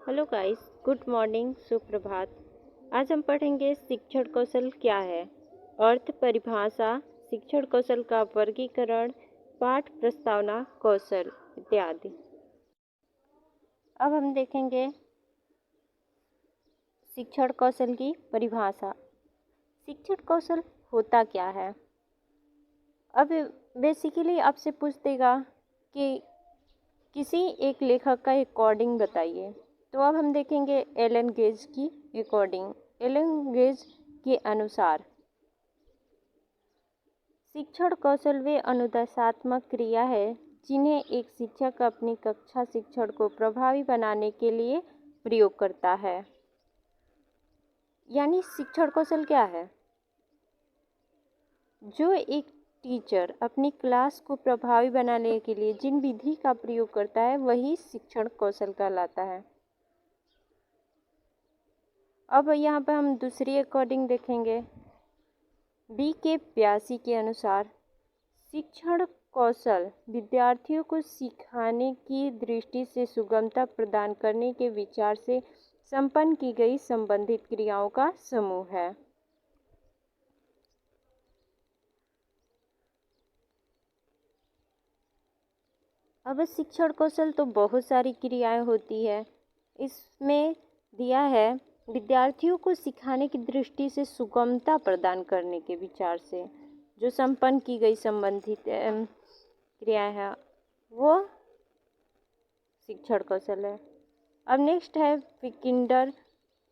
Hello guys, good morning, सुप्रभात। आज हम पढ़ेंगे शिक्षण कौशल क्या है, अर्थ, परिभाषा, शिक्षण कौशल का वर्गीकरण, पाठ प्रस्तावना कौशल इत्यादि। अब हम देखेंगे शिक्षण कौशल की परिभाषा। शिक्षण कौशल होता क्या है। अब बेसिकली आपसे पूछ देगा कि किसी एक लेखक का अकॉर्डिंग बताइए। तो अब हम देखेंगे एलन गेज की अकॉर्डिंग। एलन गेज के अनुसार शिक्षण कौशल वे अनुदेशात्मक क्रिया है जिन्हें एक शिक्षक अपनी कक्षा शिक्षण को प्रभावी बनाने के लिए प्रयोग करता है। यानी शिक्षण कौशल क्या है? जो एक टीचर अपनी क्लास को प्रभावी बनाने के लिए जिन विधि का प्रयोग करता है वही शिक्षण कौशल कहलाता है। अब यहाँ पर हम दूसरी अकॉर्डिंग देखेंगे। बी के व्यासी के अनुसार शिक्षण कौशल विद्यार्थियों को सिखाने की दृष्टि से सुगमता प्रदान करने के विचार से संपन्न की गई संबंधित क्रियाओं का समूह है। अब शिक्षण कौशल तो बहुत सारी क्रियाएं होती है। इसमें दिया है विद्यार्थियों को सिखाने की दृष्टि से सुगमता प्रदान करने के विचार से जो संपन्न की गई संबंधित क्रियाएं हैं वो शिक्षण कौशल है। अब नेक्स्ट है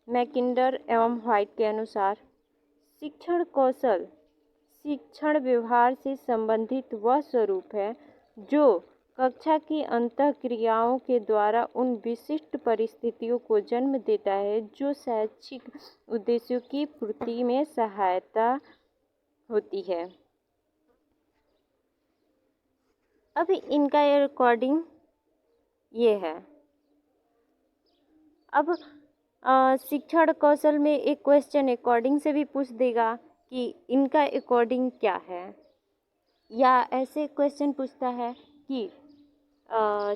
मैकिंडर एवं व्हाइट के अनुसार शिक्षण कौशल शिक्षण व्यवहार से संबंधित वह स्वरूप है जो कक्षा की अंतः क्रियाओं के द्वारा उन विशिष्ट परिस्थितियों को जन्म देता है जो शैक्षिक उद्देश्यों की पूर्ति में सहायता होती है। अब इनका अकॉर्डिंग ये है। अब शिक्षण कौशल में एक क्वेश्चन अकॉर्डिंग से भी पूछ देगा कि इनका अकॉर्डिंग क्या है, या ऐसे क्वेश्चन पूछता है कि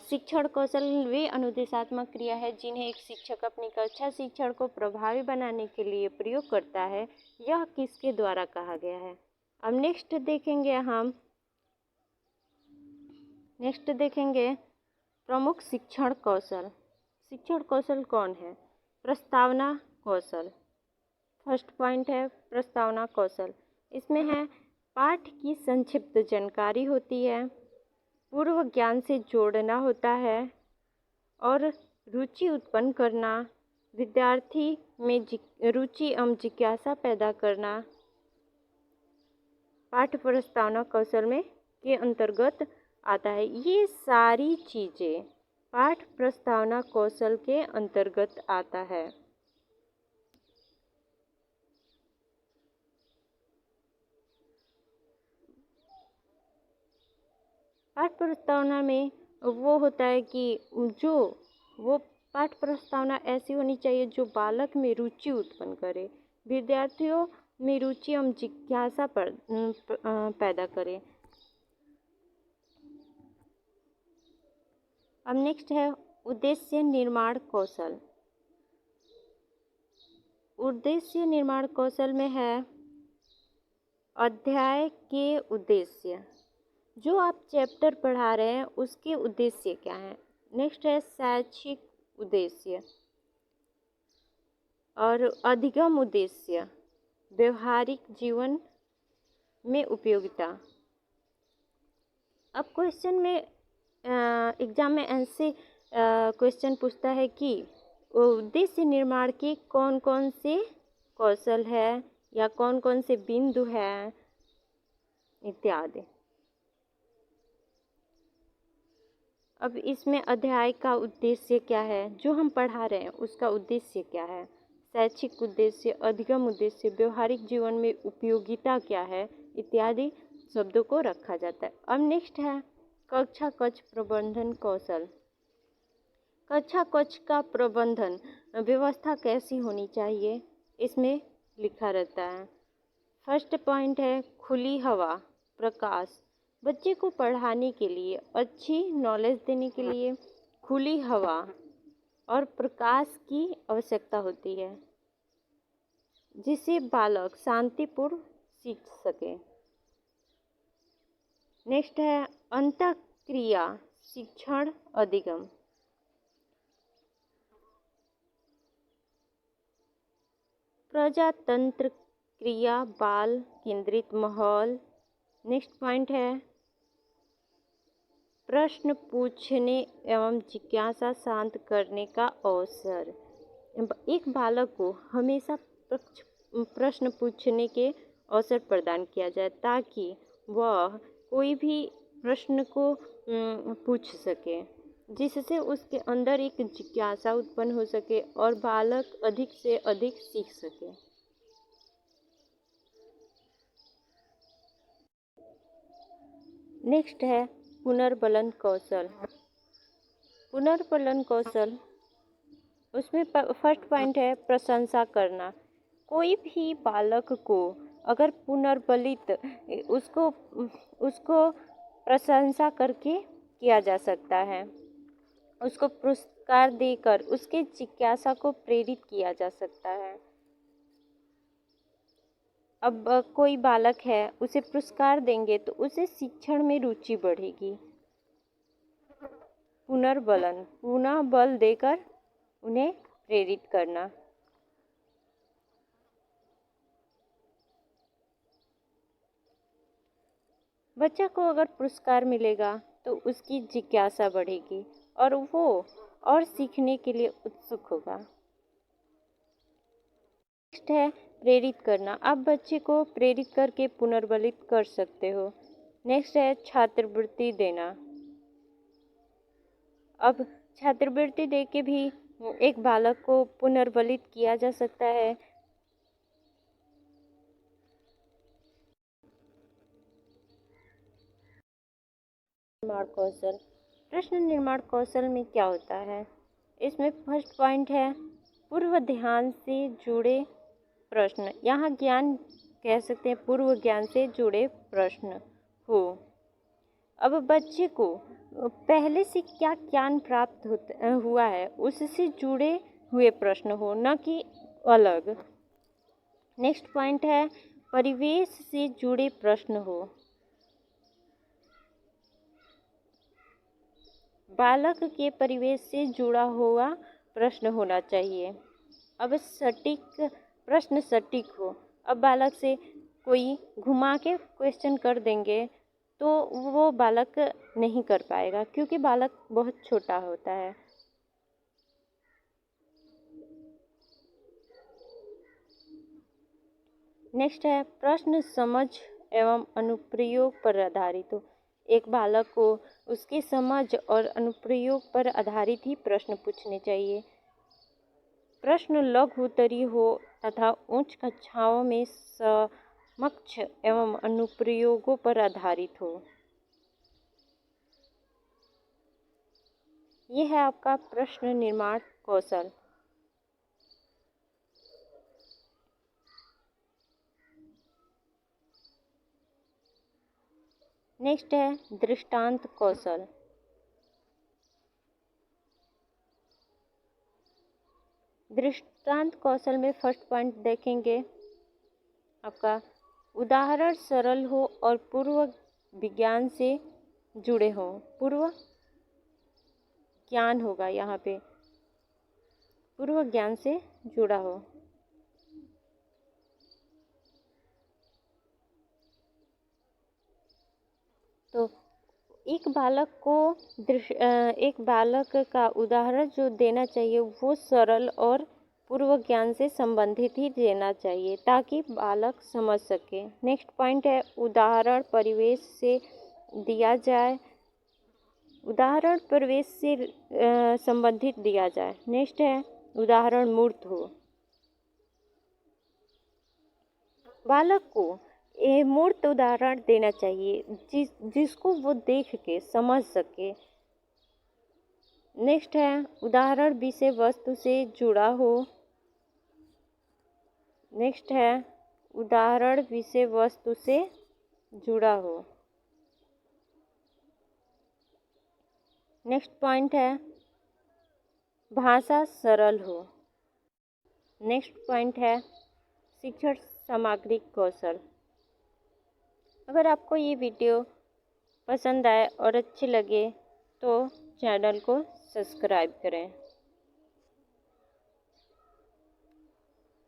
शिक्षण कौशल वे अनुदेशात्मक क्रिया है जिन्हें एक शिक्षक अपनी कक्षा शिक्षण को प्रभावी बनाने के लिए प्रयोग करता है। यह किसके द्वारा कहा गया है। अब नेक्स्ट देखेंगे प्रमुख शिक्षण कौशल। शिक्षण कौशल कौन है? प्रस्तावना कौशल। फर्स्ट पॉइंट है प्रस्तावना कौशल। इसमें है पाठ की संक्षिप्त जानकारी होती है, पूर्व ज्ञान से जोड़ना होता है और रुचि उत्पन्न करना, विद्यार्थी में रुचि एवं जिज्ञासा पैदा करना पाठ प्रस्तावना कौशल में के अंतर्गत आता है। ये सारी चीज़ें पाठ प्रस्तावना कौशल के अंतर्गत आता है। पाठ प्रस्तावना में वो होता है कि वो पाठ प्रस्तावना ऐसी होनी चाहिए जो बालक में रुचि उत्पन्न करे, विद्यार्थियों में रुचि एवं जिज्ञासा पैदा करे। अब नेक्स्ट है उद्देश्य निर्माण कौशल। उद्देश्य निर्माण कौशल में है अध्याय के उद्देश्य, जो आप चैप्टर पढ़ा रहे हैं उसके उद्देश्य क्या हैं। नेक्स्ट है शैक्षिक उद्देश्य और अधिगम उद्देश्य, व्यवहारिक जीवन में उपयोगिता। अब क्वेश्चन में एग्जाम में ऐसे क्वेश्चन पूछता है कि उद्देश्य निर्माण के कौन कौन से कौशल है या कौन कौन से बिंदु हैं इत्यादि। अब इसमें अध्याय का उद्देश्य क्या है, जो हम पढ़ा रहे हैं उसका उद्देश्य क्या है, शैक्षिक उद्देश्य, अधिगम उद्देश्य, व्यवहारिक जीवन में उपयोगिता क्या है इत्यादि शब्दों को रखा जाता है। अब नेक्स्ट है कक्षा कक्ष प्रबंधन कौशल। कक्षा कक्ष का प्रबंधन व्यवस्था कैसी होनी चाहिए इसमें लिखा रहता है। फर्स्ट पॉइंट है खुली हवा, प्रकाश। बच्चे को पढ़ाने के लिए, अच्छी नॉलेज देने के लिए खुली हवा और प्रकाश की आवश्यकता होती है, जिससे बालक शांतिपूर्ण सीख सके। नेक्स्ट है अंतःक्रिया शिक्षण अधिगम। प्रजातंत्र क्रिया बाल केंद्रित माहौल। नेक्स्ट पॉइंट है प्रश्न पूछने एवं जिज्ञासा शांत करने का अवसर। एक बालक को हमेशा प्रश्न पूछने के अवसर प्रदान किया जाए ताकि वह कोई भी प्रश्न को पूछ सके, जिससे उसके अंदर एक जिज्ञासा उत्पन्न हो सके और बालक अधिक से अधिक सीख सके। नेक्स्ट है पुनर्बलन कौशल। पुनर्बलन कौशल, उसमें फर्स्ट पॉइंट है प्रशंसा करना। कोई भी बालक को अगर पुनर्बलित उसको प्रशंसा करके किया जा सकता है, उसको पुरस्कार देकर उसके जिज्ञासा को प्रेरित किया जा सकता है। अब कोई बालक है, उसे पुरस्कार देंगे तो उसे शिक्षण में रुचि बढ़ेगी। पुनर्बलन, पुनः बल देकर उन्हें प्रेरित करना। बच्चा को अगर पुरस्कार मिलेगा तो उसकी जिज्ञासा बढ़ेगी और वो और सीखने के लिए उत्सुक होगा। नेक्स्ट है प्रेरित करना। आप बच्चे को प्रेरित करके पुनर्बलित कर सकते हो। नेक्स्ट है छात्रवृत्ति देना। अब छात्रवृत्ति दे के भी एक बालक को पुनर्बलित किया जा सकता है। निर्माण कौशल। प्रश्न निर्माण कौशल में क्या होता है? इसमें फर्स्ट पॉइंट है पूर्व ध्यान से जुड़े प्रश्न। यहाँ ज्ञान कह सकते हैं, पूर्व ज्ञान से जुड़े प्रश्न हो। अब बच्चे को पहले से क्या ज्ञान प्राप्त हुआ है उससे जुड़े हुए प्रश्न हो, न कि अलग। नेक्स्ट पॉइंट है परिवेश से जुड़े प्रश्न हो। बालक के परिवेश से जुड़ा हुआ प्रश्न होना चाहिए। अब प्रश्न सटीक हो। अब बालक से कोई घुमा के क्वेश्चन कर देंगे तो वो बालक नहीं कर पाएगा, क्योंकि बालक बहुत छोटा होता है। नेक्स्ट है प्रश्न समझ एवं अनुप्रयोग पर आधारित हो। एक बालक को उसकी समझ और अनुप्रयोग पर आधारित ही प्रश्न पूछने चाहिए। प्रश्न लघु उत्तरीय हो तथा उच्च कक्षाओं में समक्ष एवं अनुप्रयोगों पर आधारित हो। यह है आपका प्रश्न निर्माण कौशल। नेक्स्ट है दृष्टांत कौशल। दृष्टांत कौशल में फर्स्ट पॉइंट देखेंगे आपका उदाहरण सरल हो और पूर्व विज्ञान से जुड़े हो। पूर्व ज्ञान होगा, यहाँ पे पूर्व ज्ञान से जुड़ा हो। तो एक बालक का उदाहरण जो देना चाहिए वो सरल और पूर्व ज्ञान से संबंधित ही देना चाहिए ताकि बालक समझ सके। नेक्स्ट पॉइंट है उदाहरण परिवेश से दिया जाए, उदाहरण परिवेश से संबंधित दिया जाए। नेक्स्ट है उदाहरण मूर्त हो। बालक को मूर्त उदाहरण देना चाहिए जिसको वो देख के समझ सके। नेक्स्ट है उदाहरण विषय वस्तु से जुड़ा हो। नेक्स्ट है उदाहरण विषय वस्तु से जुड़ा हो। नेक्स्ट पॉइंट है भाषा सरल हो। नेक्स्ट पॉइंट है शिक्षण सामग्री कौशल। अगर आपको ये वीडियो पसंद आए और अच्छी लगे तो चैनल को सब्सक्राइब करें।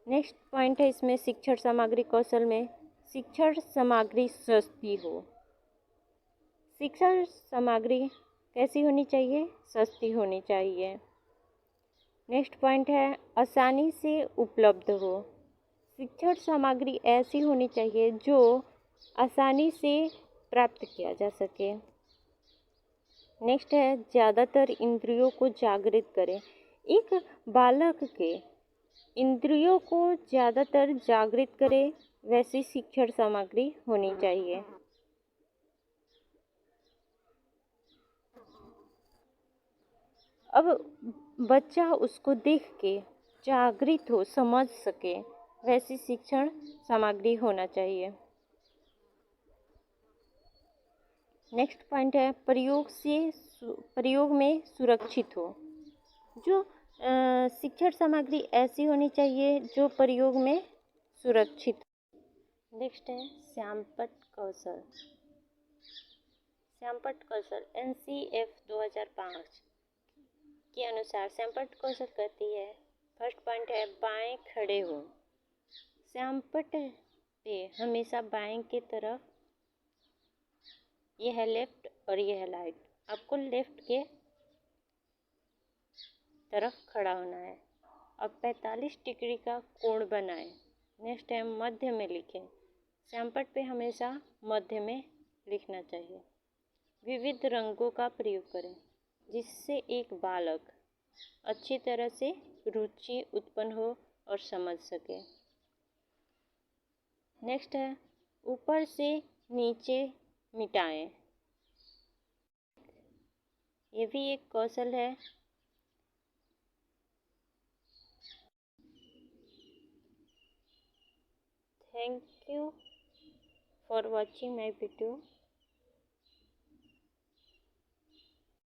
नेक्स्ट पॉइंट है इसमें शिक्षण सामग्री कौशल में शिक्षण सामग्री सस्ती हो। शिक्षण सामग्री कैसी होनी चाहिए? सस्ती होनी चाहिए। नेक्स्ट पॉइंट है आसानी से उपलब्ध हो। शिक्षण सामग्री ऐसी होनी चाहिए जो आसानी से प्राप्त किया जा सके। नेक्स्ट है ज़्यादातर इंद्रियों को जागृत करें। एक बालक के इंद्रियों को ज़्यादातर जागृत करे वैसी शिक्षण सामग्री होनी चाहिए। अब बच्चा उसको देख के जागृत हो, समझ सके वैसी शिक्षण सामग्री होना चाहिए। नेक्स्ट पॉइंट है प्रयोग में सुरक्षित हो। जो शिक्षण सामग्री ऐसी होनी चाहिए जो प्रयोग में सुरक्षित हो। नेक्स्ट है श्यामपट्ट कौशल। श्यामपट्ट कौशल NCF 2005 के अनुसार श्यामपट्ट कौशल कहती है। फर्स्ट पॉइंट है बाएं खड़े हो। श्यामपट्ट पे हमेशा बाएं की तरफ, यह है लेफ्ट और यह है राइट, आपको लेफ्ट के तरफ खड़ा होना है। अब 45 डिग्री का कोण बनाएं। नेक्स्ट है मध्य में लिखें। श्यामपट्ट पे हमेशा मध्य में लिखना चाहिए। विविध रंगों का प्रयोग करें जिससे एक बालक अच्छी तरह से रुचि उत्पन्न हो और समझ सके। नेक्स्ट है ऊपर से नीचे मिटाएं। ये भी एक कौशल है। Thank you for watching my video.